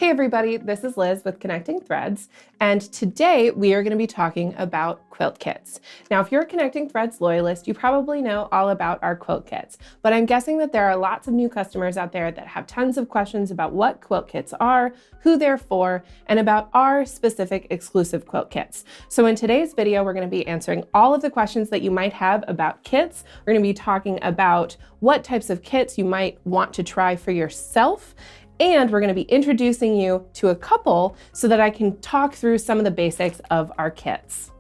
Hey everybody, this is Liz with Connecting Threads, and today we are going to be talking about quilt kits. Now, if you're a Connecting Threads loyalist, you probably know all about our quilt kits, but I'm guessing that there are lots of new customers out there that have tons of questions about what quilt kits are, who they're for, and about our specific exclusive quilt kits. So in today's video, we're going to be answering all of the questions that you might have about kits. We're going to be talking about what types of kits you might want to try for yourself, and we're going to be introducing you to a couple so that I can talk through some of the basics of our kits.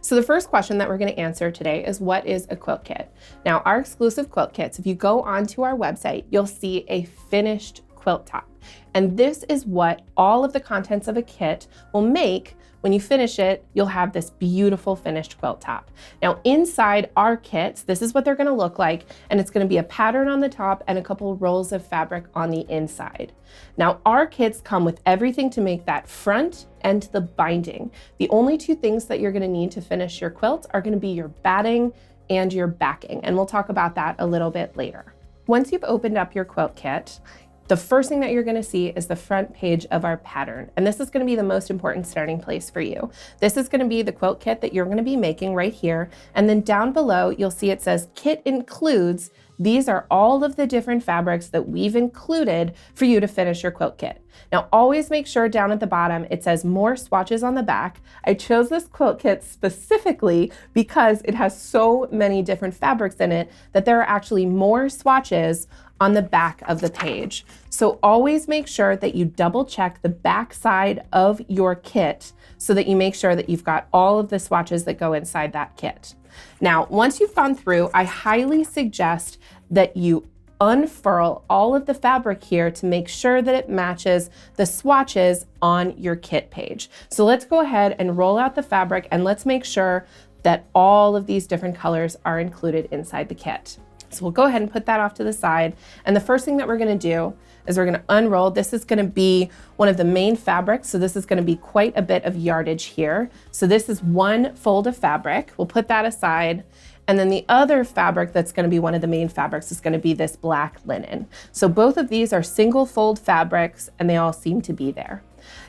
So the first question that we're going to answer today is, what is a quilt kit? Now, our exclusive quilt kits, if you go onto our website, you'll see a finished quilt top. And this is what all of the contents of a kit will make. When you finish it, you'll have this beautiful finished quilt top. Now, inside our kits, this is what they're going to look like, and it's going to be a pattern on the top and a couple rolls of fabric on the inside. Now, our kits come with everything to make that front and the binding. The only two things that you're going to need to finish your quilt are going to be your batting and your backing, and we'll talk about that a little bit later. Once you've opened up your quilt kit, the first thing that you're going to see is the front page of our pattern, and this is going to be the most important starting place for you. This is going to be the quilt kit that you're going to be making right here, and then down below you'll see it says kit includes. These are all of the different fabrics that we've included for you to finish your quilt kit. Now, always make sure down at the bottom it says more swatches on the back. I chose this quilt kit specifically because it has so many different fabrics in it that there are actually more swatches on the back of the page. So always make sure that you double check the back side of your kit so that you make sure that you've got all of the swatches that go inside that kit. Now, once you've gone through, I highly suggest that you unfurl all of the fabric here to make sure that it matches the swatches on your kit page. So let's go ahead and roll out the fabric, and let's make sure that all of these different colors are included inside the kit. So we'll go ahead and put that off to the side. And the first thing that we're going to do is we're going to unroll. This is going to be one of the main fabrics. So this is going to be quite a bit of yardage here. So this is one fold of fabric. We'll put that aside. And then the other fabric that's going to be one of the main fabrics is going to be this black linen. So both of these are single fold fabrics, and they all seem to be there.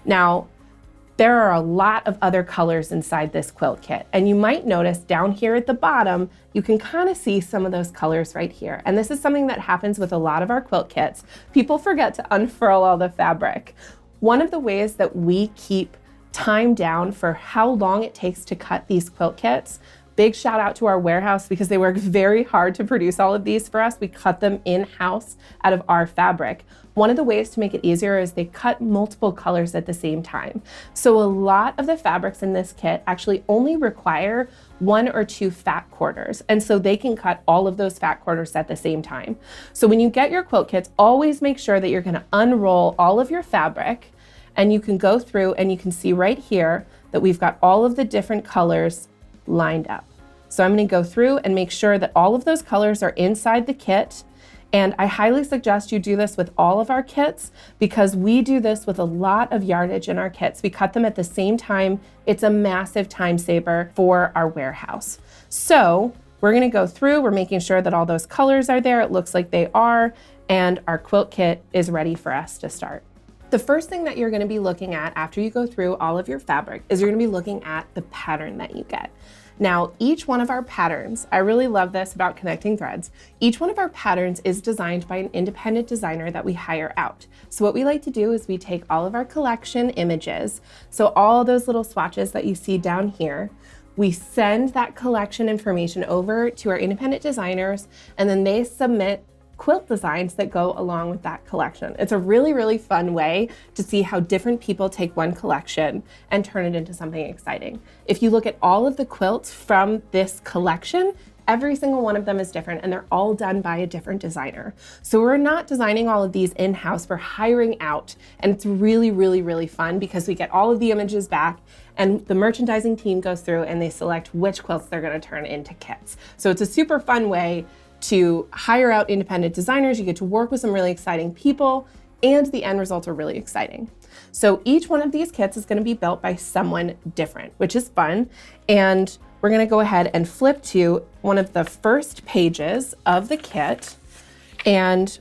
Now, there are a lot of other colors inside this quilt kit, and you might notice down here at the bottom, you can kind of see some of those colors right here. And this is something that happens with a lot of our quilt kits. People forget to unfurl all the fabric. One of the ways that we keep time down for how long it takes to cut these quilt kits, big shout out to our warehouse because they work very hard to produce all of these for us. We cut them in-house out of our fabric. One of the ways to make it easier is they cut multiple colors at the same time. So a lot of the fabrics in this kit actually only require 1 or 2 fat quarters. And so they can cut all of those fat quarters at the same time. So when you get your quilt kits, always make sure that you're going to unroll all of your fabric, and you can go through and you can see right here that we've got all of the different colors lined up. So I'm going to go through and make sure that all of those colors are inside the kit. And I highly suggest you do this with all of our kits because we do this with a lot of yardage in our kits. We cut them at the same time. It's a massive time saver for our warehouse. So we're going to go through, we're making sure that all those colors are there. It looks like they are, and our quilt kit is ready for us to start. The first thing that you're going to be looking at after you go through all of your fabric is you're going to be looking at the pattern that you get. Now, each one of our patterns, I really love this about Connecting Threads, each one of our patterns is designed by an independent designer that we hire out. So what we like to do is we take all of our collection images, so all those little swatches that you see down here, we send that collection information over to our independent designers, and then they submit quilt designs that go along with that collection. It's a really, really fun way to see how different people take one collection and turn it into something exciting. If you look at all of the quilts from this collection, every single one of them is different, and they're all done by a different designer. So we're not designing all of these in-house, we're hiring out, and it's really, really, really fun because we get all of the images back, and the merchandising team goes through and they select which quilts they're going to turn into kits. So it's a super fun way to hire out independent designers. You get to work with some really exciting people, and the end results are really exciting. So each one of these kits is going to be built by someone different, which is fun. And we're going to go ahead and flip to one of the first pages of the kit. And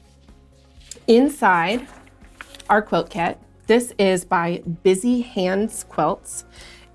inside our quilt kit, This is by Busy Hands Quilts,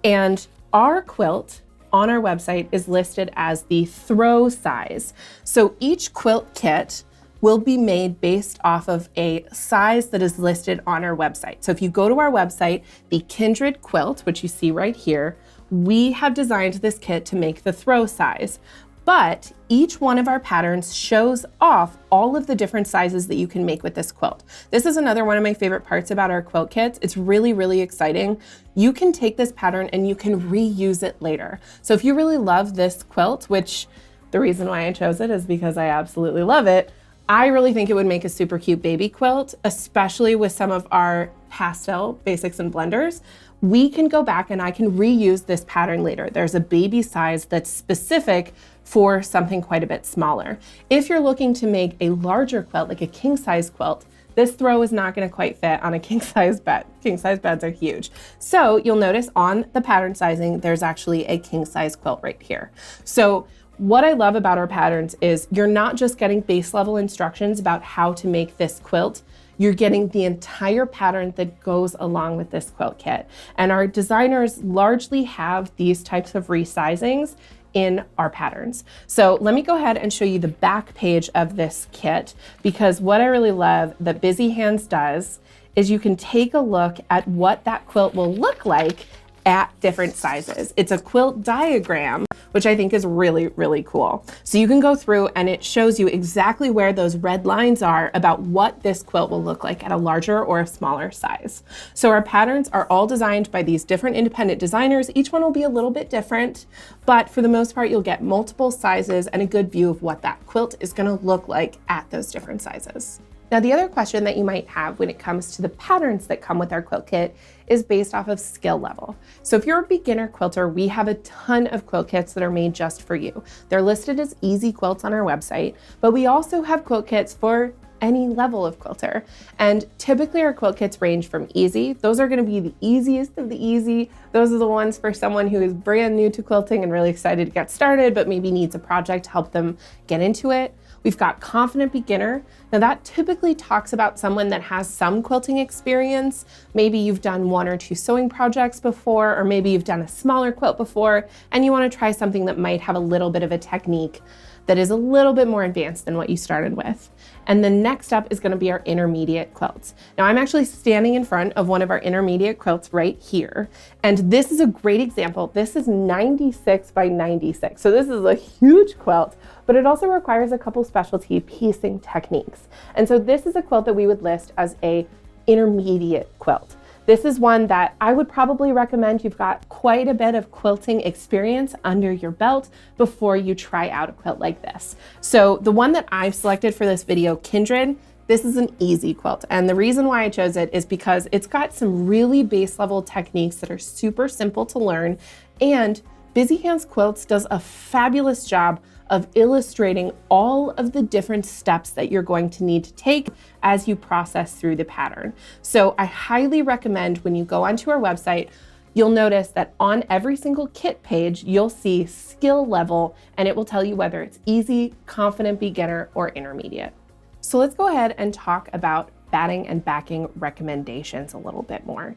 and our quilt on our website is listed as the throw size. So each quilt kit will be made based off of a size that is listed on our website. So if you go to our website, the Kindred quilt, which you see right here, we have designed this kit to make the throw size. But each one of our patterns shows off all of the different sizes that you can make with this quilt. This is another one of my favorite parts about our quilt kits. It's really, really exciting. You can take this pattern and you can reuse it later. So if you really love this quilt, which the reason why I chose it is because I absolutely love it, I really think it would make a super cute baby quilt, especially with some of our pastel basics and blenders. We can go back and I can reuse this pattern later. There's a baby size that's specific for something quite a bit smaller. If you're looking to make a larger quilt, like a king size quilt, this throw is not going to quite fit on a king size bed. King size beds are huge. So you'll notice on the pattern sizing, there's actually a king size quilt right here. So what I love about our patterns is you're not just getting base level instructions about how to make this quilt, you're getting the entire pattern that goes along with this quilt kit. And our designers largely have these types of resizings in our patterns. So let me go ahead and show you the back page of this kit, because what I really love that Busy Hands does is you can take a look at what that quilt will look like at different sizes. It's a quilt diagram, which I think is really, really cool. So you can go through and it shows you exactly where those red lines are about what this quilt will look like at a larger or a smaller size. So our patterns are all designed by these different independent designers. Each one will be a little bit different, but for the most part, you'll get multiple sizes and a good view of what that quilt is gonna look like at those different sizes. Now, the other question that you might have when it comes to the patterns that come with our quilt kit is based off of skill level. So if you're a beginner quilter, we have a ton of quilt kits that are made just for you. They're listed as easy quilts on our website, but we also have quilt kits for any level of quilter. And typically our quilt kits range from easy. Those are going to be the easiest of the easy. Those are the ones for someone who is brand new to quilting and really excited to get started, but maybe needs a project to help them get into it. We've got Confident Beginner. Now that typically talks about someone that has some quilting experience. Maybe you've done 1 or 2 sewing projects before, or maybe you've done a smaller quilt before, and you want to try something that might have a little bit of a technique that is a little bit more advanced than what you started with. And the next up is going to be our intermediate quilts. Now I'm actually standing in front of one of our intermediate quilts right here. And this is a great example. This is 96 by 96. So this is a huge quilt, but it also requires a couple specialty piecing techniques. And so this is a quilt that we would list as a intermediate quilt. This is one that I would probably recommend you've got quite a bit of quilting experience under your belt before you try out a quilt like this. So the one that I've selected for this video, Kindred, this is an easy quilt. And the reason why I chose it is because it's got some really base level techniques that are super simple to learn. And Busy Hands Quilts does a fabulous job of illustrating all of the different steps that you're going to need to take as you process through the pattern. So I highly recommend when you go onto our website, you'll notice that on every single kit page, you'll see skill level, and it will tell you whether it's easy, confident, beginner, or intermediate. So let's go ahead and talk about batting and backing recommendations a little bit more.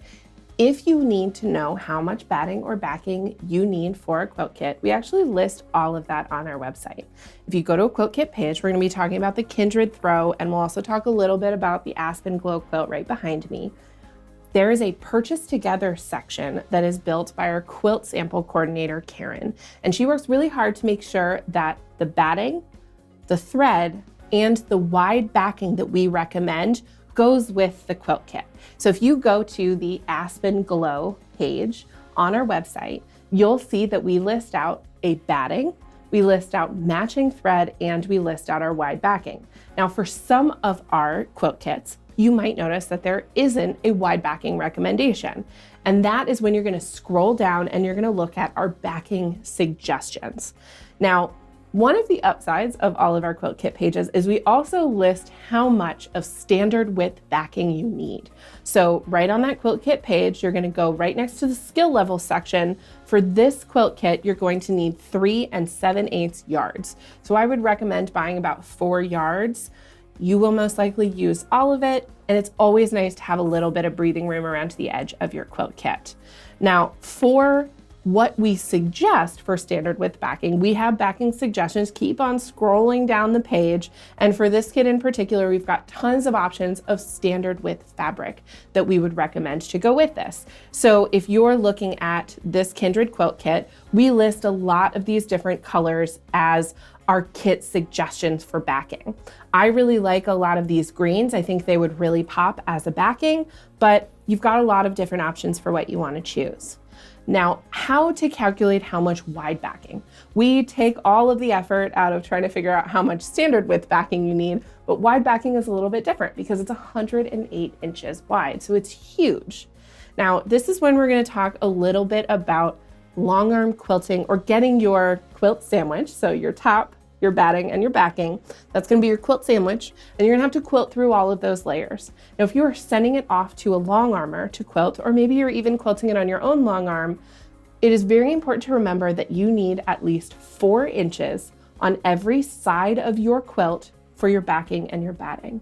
If you need to know how much batting or backing you need for a quilt kit, we actually list all of that on our website. If you go to a quilt kit page, we're going to be talking about the Kindred Throw, and we'll also talk a little bit about the Aspen Glow quilt right behind me. There is a purchase together section that is built by our quilt sample coordinator, Karen, and she works really hard to make sure that the batting, the thread, and the wide backing that we recommend goes with the quilt kit. So if you go to the Aspen Glow page on our website, you'll see that we list out a batting, we list out matching thread, and we list out our wide backing. Now for some of our quilt kits, you might notice that there isn't a wide backing recommendation. And that is when you're going to scroll down and you're going to look at our backing suggestions. Now, one of the upsides of all of our quilt kit pages is we also list how much of standard width backing you need. So right on that quilt kit page, you're going to go right next to the skill level section. For this quilt kit, you're going to need 3 7/8 yards. So I would recommend buying about 4 yards. You will most likely use all of it, and it's always nice to have a little bit of breathing room around the edge of your quilt kit. Now, for what we suggest for standard width backing, we have backing suggestions. Keep on scrolling down the page. And for this kit in particular, we've got tons of options of standard width fabric that we would recommend to go with this. So if you're looking at this Kindred quilt kit, we list a lot of these different colors as our kit suggestions for backing. I really like a lot of these greens. I think they would really pop as a backing, but you've got a lot of different options for what you want to choose. Now, how to calculate how much wide backing. We take all of the effort out of trying to figure out how much standard width backing you need, but wide backing is a little bit different because it's 108 inches wide, so it's huge. Now, this is when we're going to talk a little bit about long arm quilting, or getting your quilt sandwich, so your top, your batting, and your backing. That's going to be your quilt sandwich, and you're going to have to quilt through all of those layers. Now, if you are sending it off to a long armor to quilt, or maybe you're even quilting it on your own long arm, it is very important to remember that you need at least 4 inches on every side of your quilt for your backing and your batting.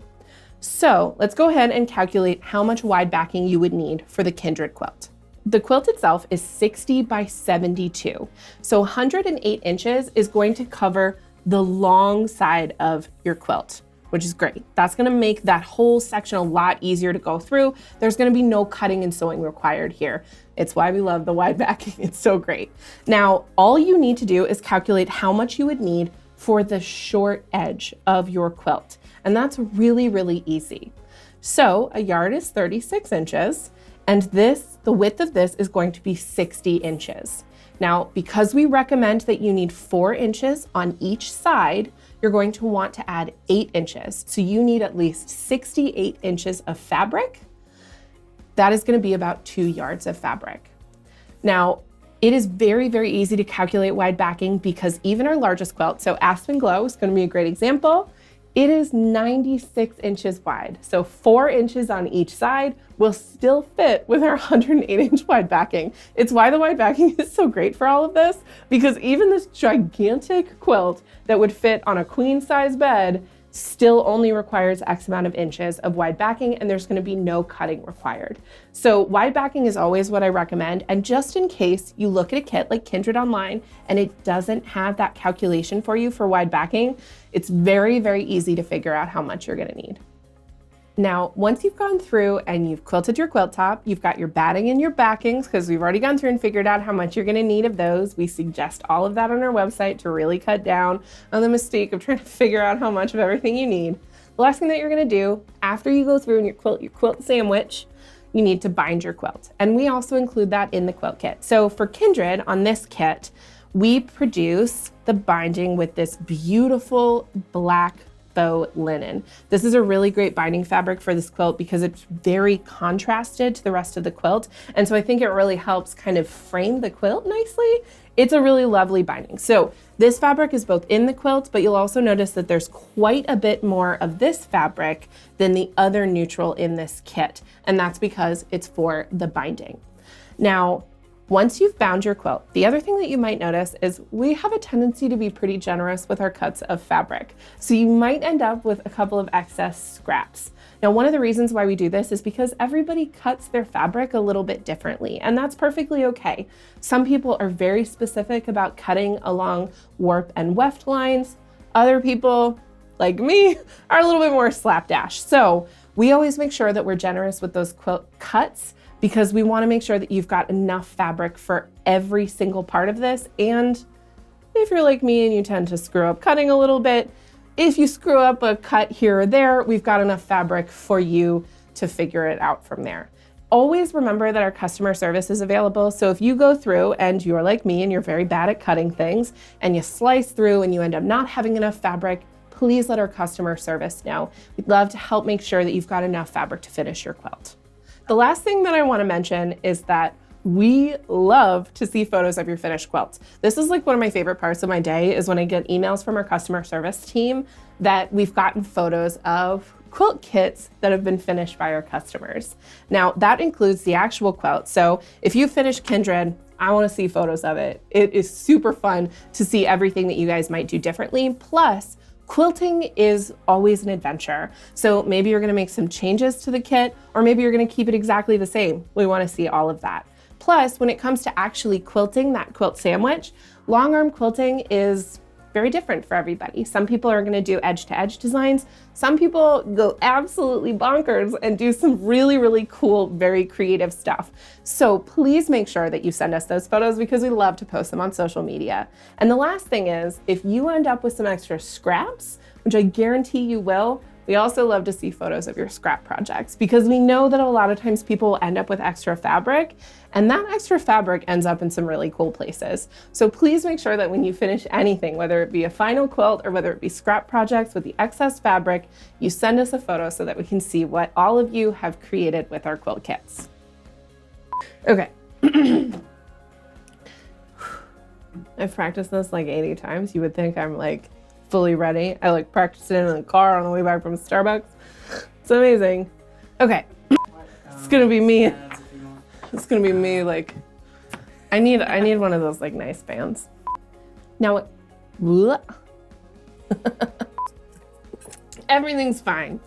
So let's go ahead and calculate how much wide backing you would need for the Kindred quilt. The quilt itself is 60 by 72. So 108 inches is going to cover the long side of your quilt, which is great. That's gonna make that whole section a lot easier to go through. There's gonna be no cutting and sewing required here. It's why we love the wide backing, it's so great. Now, all you need to do is calculate how much you would need for the short edge of your quilt. And that's really, really easy. So a yard is 36 inches, and the width of this is going to be 60 inches. Now, because we recommend that you need 4 inches on each side, you're going to want to add 8 inches. So you need at least 68 inches of fabric. That is going to be about 2 yards of fabric. Now, it is very, very easy to calculate wide backing because even our largest quilt, so Aspen Glow is going to be a great example. It is 96 inches wide. So 4 inches on each side will still fit with our 108-inch wide backing. It's why the wide backing is so great for all of this, because even this gigantic quilt that would fit on a queen size bed still only requires X amount of inches of wide backing, and there's gonna be no cutting required. So wide backing is always what I recommend. And just in case you look at a kit like Kindred online and it doesn't have that calculation for you for wide backing, it's very, very easy to figure out how much you're gonna need. Now, once you've gone through and you've quilted your quilt top, you've got your batting and your backings, because we've already gone through and figured out how much you're gonna need of those. We suggest all of that on our website to really cut down on the mistake of trying to figure out how much of everything you need. The last thing that you're gonna do after you go through and you quilt your quilt sandwich, you need to bind your quilt. And we also include that in the quilt kit. So for Kindred on this kit, we produce the binding with this beautiful black faux linen. This is a really great binding fabric for this quilt because it's very contrasted to the rest of the quilt. And so I think it really helps kind of frame the quilt nicely. It's a really lovely binding. So this fabric is both in the quilt, but you'll also notice that there's quite a bit more of this fabric than the other neutral in this kit. And that's because it's for the binding. Now, once you've bound your quilt, the other thing that you might notice is we have a tendency to be pretty generous with our cuts of fabric. So you might end up with a couple of excess scraps. Now, one of the reasons why we do this is because everybody cuts their fabric a little bit differently, and that's perfectly okay. Some people are very specific about cutting along warp and weft lines. Other people, like me, are a little bit more slapdash. So we always make sure that we're generous with those quilt cuts, because we want to make sure that you've got enough fabric for every single part of this. And if you're like me and you tend to screw up cutting a little bit, if you screw up a cut here or there, we've got enough fabric for you to figure it out from there. Always remember that our customer service is available. So if you go through and you're like me and you're very bad at cutting things and you slice through and you end up not having enough fabric, please let our customer service know. We'd love to help make sure that you've got enough fabric to finish your quilt. The last thing that I want to mention is that we love to see photos of your finished quilts. This is like one of my favorite parts of my day, is when I get emails from our customer service team that we've gotten photos of quilt kits that have been finished by our customers. Now, that includes the actual quilt. So if you finish Kindred, I want to see photos of it. It is super fun to see everything that you guys might do differently. Plus, Quilting is always an adventure. So maybe you're gonna make some changes to the kit, or maybe you're gonna keep it exactly the same. We wanna see all of that. Plus, when it comes to actually quilting that quilt sandwich, long arm quilting is very different for everybody. Some people are gonna do edge-to-edge designs. Some people go absolutely bonkers and do some really, really cool, very creative stuff. So please make sure that you send us those photos because we love to post them on social media. And the last thing is, if you end up with some extra scraps, which I guarantee you will, we also love to see photos of your scrap projects because we know that a lot of times people will end up with extra fabric, and that extra fabric ends up in some really cool places. So please make sure that when you finish anything, whether it be a final quilt or whether it be scrap projects with the excess fabric, you send us a photo so that we can see what all of you have created with our quilt kits. Okay. I've practiced this like 80 times. You would think I'm like fully ready. I like practiced it in the car on the way back from Starbucks. It's amazing. Okay. It's gonna be me. It's gonna be me like, I need one of those like nice fans. Now, everything's fine.